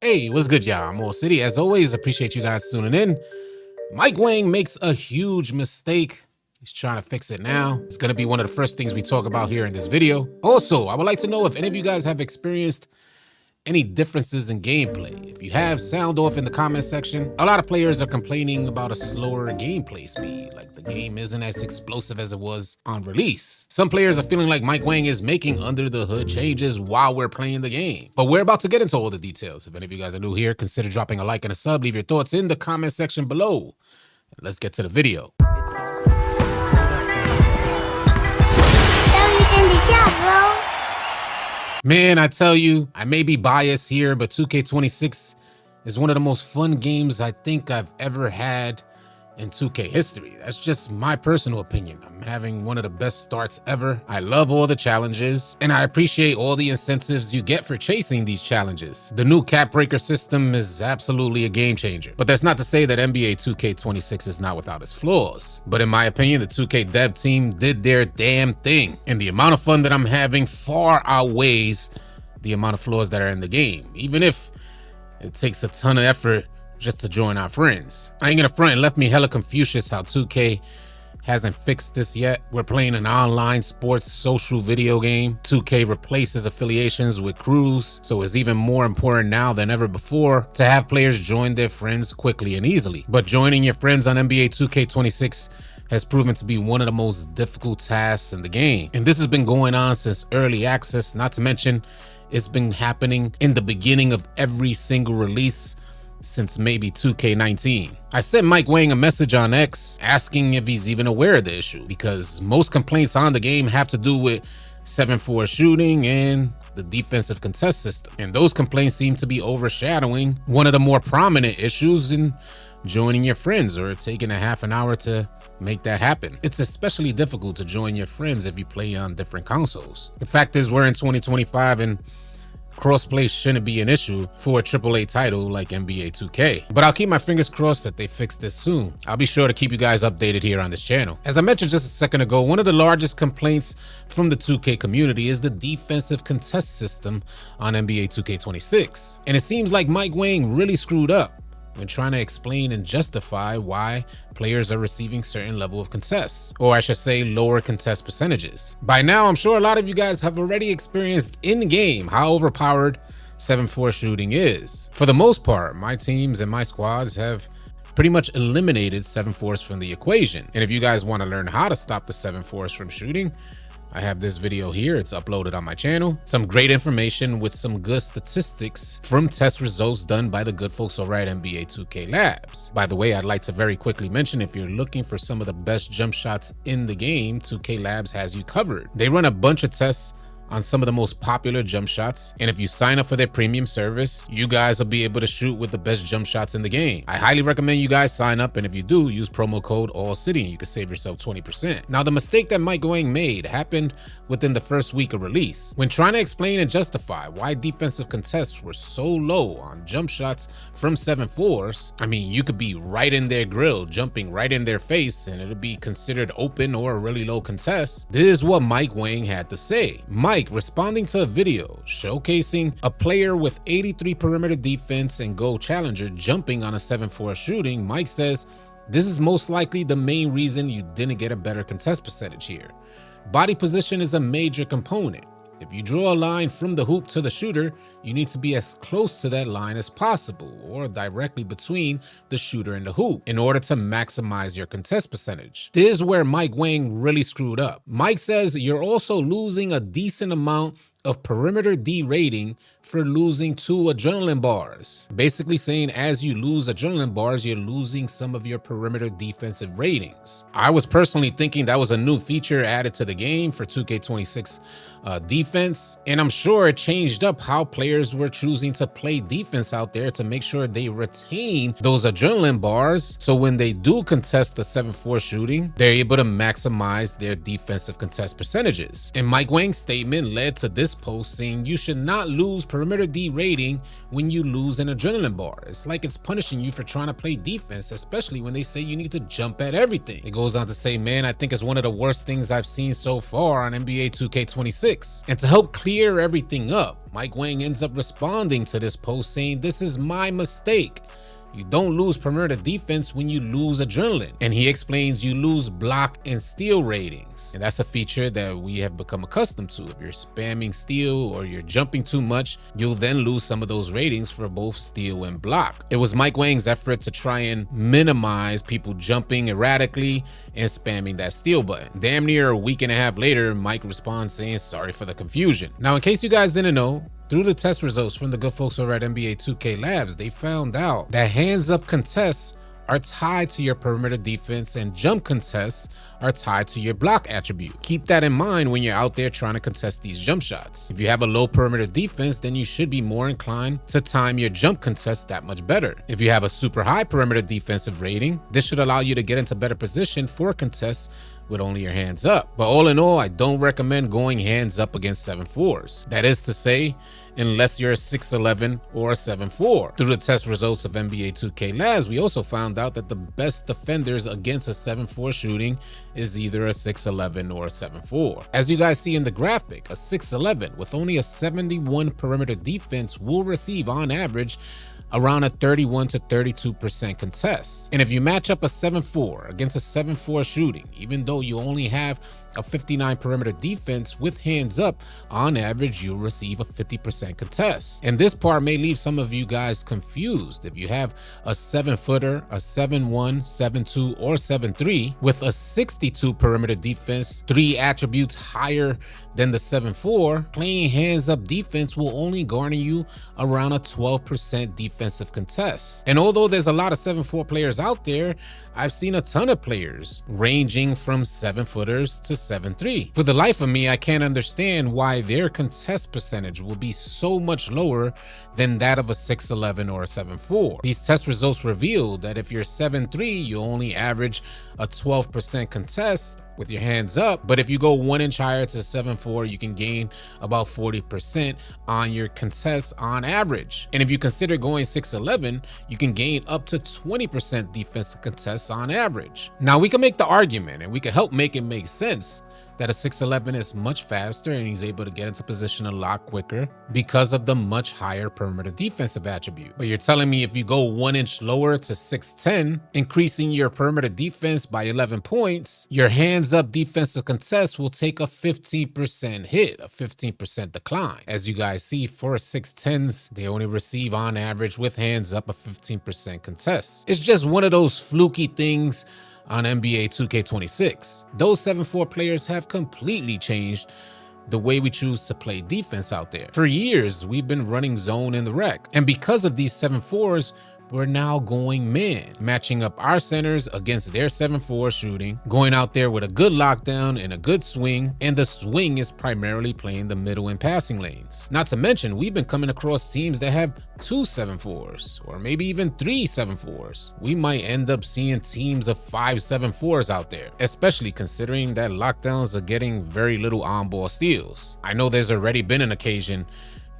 Hey, what's good, y'all? I'm AllCity. As always, appreciate you guys tuning in. Mike Wang makes a huge mistake. He's trying to fix it now. It's going to be one of the first things we talk about here in this video. Also, I would like to know if any of you guys have experienced any differences in gameplay. If you have, sound off in the comment section. A lot of players are complaining about a slower gameplay speed, like the game isn't as explosive as it was on release. Some players are feeling like Mike Wang is making under the hood changes while we're playing the game. But we're about to get into all the details. If any of you guys are new here, consider dropping a like and a sub. Leave your thoughts in the comment section below. Let's get to the video. Man, I tell you, I may be biased here, but 2K26 is one of the most fun games I think I've ever had in 2K history. That's just my personal opinion. I'm having one of the best starts ever. I love all the challenges, and I appreciate all the incentives you get for chasing these challenges. The new cap breaker system is absolutely a game changer. But that's not to say that NBA 2K26 is not without its flaws. But in my opinion, the 2K dev team did their damn thing. And the amount of fun that I'm having far outweighs the amount of flaws that are in the game, even if it takes a ton of effort just to join our friends. I ain't gonna front, it left me hella Confucius how 2K hasn't fixed this yet. We're playing an online sports social video game. 2K replaces affiliations with crews, so it's even more important now than ever before to have players join their friends quickly and easily. But joining your friends on NBA 2K26 has proven to be one of the most difficult tasks in the game. And this has been going on since early access, not to mention it's been happening in the beginning of every single release since maybe 2K19. I sent Mike Wang a message on X asking if he's even aware of the issue, because most complaints on the game have to do with 7-4 shooting and the defensive contest system. And those complaints seem to be overshadowing one of the more prominent issues in joining your friends or taking a half an hour to make that happen. It's especially difficult to join your friends if you play on different consoles. The fact is, we're in 2025 and crossplay shouldn't be an issue for a AAA title like NBA 2K. But I'll keep my fingers crossed that they fix this soon. I'll be sure to keep you guys updated here on this channel. As I mentioned just a second ago, one of the largest complaints from the 2K community is the defensive contest system on NBA 2K26. And it seems like Mike Wang really screwed up when trying to explain and justify why players are receiving certain level of contests, or I should say lower contest percentages. By now, I'm sure a lot of you guys have already experienced in-game how overpowered 7-4 shooting is. For the most part, my teams and my squads have pretty much eliminated 7-4s from the equation. And if you guys want to learn how to stop the 7-4s from shooting, I have this video here. It's uploaded on my channel. Some great information with some good statistics from test results done by the good folks over at NBA 2K Labs. By the way, I'd like to very quickly mention, if you're looking for some of the best jump shots in the game, 2K Labs has you covered. They run a bunch of tests on some of the most popular jump shots, and if you sign up for their premium service, you guys will be able to shoot with the best jump shots in the game. I highly recommend you guys sign up, and if you do, use promo code AllCity and you can save yourself 20%. Now, the mistake that Mike Wang made happened within the first week of release. When trying to explain and justify why defensive contests were so low on jump shots from 7-4s, I mean, you could be right in their grill, jumping right in their face, and it'll be considered open or a really low contest. This is what Mike Wang had to say. Mike, responding to a video showcasing a player with 83 perimeter defense and go challenger jumping on a 7-4 shooting, Mike says, "This is most likely the main reason you didn't get a better contest percentage here. Body position is a major component. If you draw a line from the hoop to the shooter, you need to be as close to that line as possible, or directly between the shooter and the hoop, in order to maximize your contest percentage." This is where Mike Wang really screwed up. Mike says you're also losing a decent amount of perimeter D rating for losing 2 adrenaline bars. Basically saying as you lose adrenaline bars, you're losing some of your perimeter defensive ratings. I was personally thinking that was a new feature added to the game for 2K26 defense, and I'm sure it changed up how players were choosing to play defense out there to make sure they retain those adrenaline bars, so when they do contest the 7-4 shooting, they're able to maximize their defensive contest percentages. And Mike Wang's statement led to this post saying you should not lose perimeter D rating when you lose an adrenaline bar. It's like it's punishing you for trying to play defense, especially when they say you need to jump at everything. It goes on to say, man, I think it's one of the worst things I've seen so far on NBA 2K26. And to help clear everything up, Mike Wang ends up responding to this post saying, "This is my mistake. You don't lose perimeter defense when you lose adrenaline." And he explains you lose block and steal ratings. And that's a feature that we have become accustomed to. If you're spamming steal or you're jumping too much, you'll then lose some of those ratings for both steal and block. It was Mike Wang's effort to try and minimize people jumping erratically and spamming that steal button. Damn near a week and a half later, Mike responds saying, "Sorry for the confusion." Now, in case you guys didn't know, through the test results from the good folks over at NBA 2K Labs, they found out that hands-up contests are tied to your perimeter defense and jump contests are tied to your block attribute. Keep that in mind when you're out there trying to contest these jump shots. If you have a low perimeter defense, then you should be more inclined to time your jump contests that much better. If you have a super high perimeter defensive rating, this should allow you to get into better position for contests with only your hands up. But all in all, I don't recommend going hands up against 7-4s. That is to say, unless you're a 6'11 or a 7'4. Through the test results of NBA 2K Labs, we also found out that the best defenders against a 7'4 shooting is either a 6'11 or a 7'4. As you guys see in the graphic, a 6'11 with only a 71 perimeter defense will receive on average around a 31 to 32% contest. And if you match up a 7'4 against a 7'4 shooting, even though you only have a 59 perimeter defense with hands up, on average you'll receive a 50% contest. And this part may leave some of you guys confused. If you have a 7-footer, a 7'1, 7'2, or 7'3 with a 62 perimeter defense, 3 attributes higher than the 7'4, playing hands up defense will only garner you around a 12% defensive contest. And although there's a lot of 7'4 players out there, I've seen a ton of players ranging from 7-footers to 7'3. For the life of me, I can't understand why their contest percentage will be so much lower than that of a 6'11 or a 7'4. These test results reveal that if you're 7'3, you only average a 12% contest with your hands up, but if you go 1 inch higher to 7'4, you can gain about 40% on your contests on average. And if you consider going 6'11, you can gain up to 20% defensive contests on average. Now we can make the argument and we can help make it make sense that a 6'11 is much faster and he's able to get into position a lot quicker because of the much higher perimeter defensive attribute. But you're telling me if you go 1 inch lower to 6'10, increasing your perimeter defense by 11 points, your hands up defensive contest will take a 15% hit, a 15% decline. As you guys see, for 6'10s, they only receive on average with hands up a 15% contest. It's just one of those fluky things on NBA 2K26. Those 7'4 players have completely changed the way we choose to play defense out there. For years, we've been running zone in the rec. And because of these 7'4s, we're now going man, matching up our centers against their 7'4 shooting, going out there with a good lockdown and a good swing, and the swing is primarily playing the middle and passing lanes. Not to mention, we've been coming across teams that have 2 7'4s, or maybe even 3 7'4s. We might end up seeing teams of 5 7'4s out there, especially considering that lockdowns are getting very little on-ball steals. I know there's already been an occasion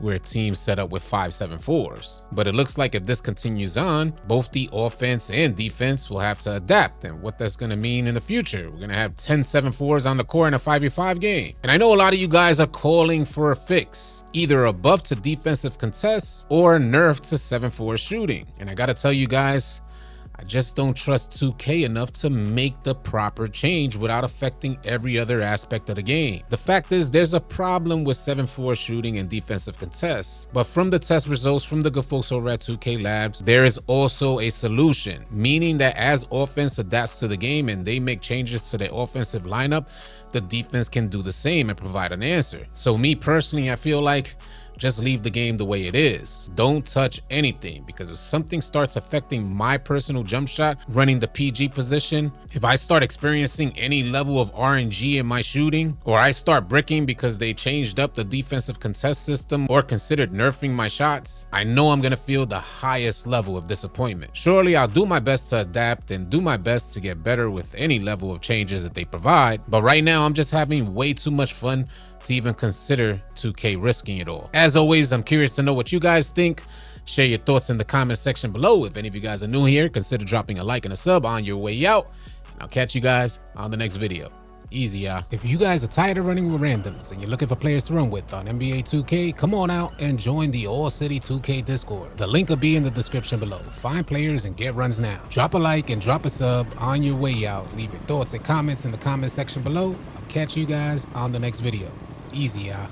where teams set up with 5 7'4s. But it looks like if this continues on, both the offense and defense will have to adapt, and what that's gonna mean in the future. We're gonna have 10 7'4s on the court in a 5v5 game. And I know a lot of you guys are calling for a fix, either a buff to defensive contests or a nerf to 7'4 shooting. And I gotta tell you guys, I just don't trust 2K enough to make the proper change without affecting every other aspect of the game. The fact is, there's a problem with 7'4 shooting and defensive contests, but from the test results from the good folks over at 2K Labs, there is also a solution, meaning that as offense adapts to the game and they make changes to their offensive lineup, the defense can do the same and provide an answer. So me personally, I feel like just leave the game the way it is. Don't touch anything, because if something starts affecting my personal jump shot running the PG position, if I start experiencing any level of RNG in my shooting, or I start bricking because they changed up the defensive contest system or considered nerfing my shots, I know I'm gonna feel the highest level of disappointment. Surely I'll do my best to adapt and do my best to get better with any level of changes that they provide, but right now I'm just having way too much fun to even consider 2K risking it all. As always, I'm curious to know what you guys think. Share your thoughts in the comment section below. If any of you guys are new here, consider dropping a like and a sub on your way out. And I'll catch you guys on the next video. Easy, y'all. If you guys are tired of running with randoms and you're looking for players to run with on NBA 2K, come on out and join the AllCity 2K Discord. The link will be in the description below. Find players and get runs now. Drop a like and drop a sub on your way out. Leave your thoughts and comments in the comment section below. I'll catch you guys on the next video. Easy, y'all.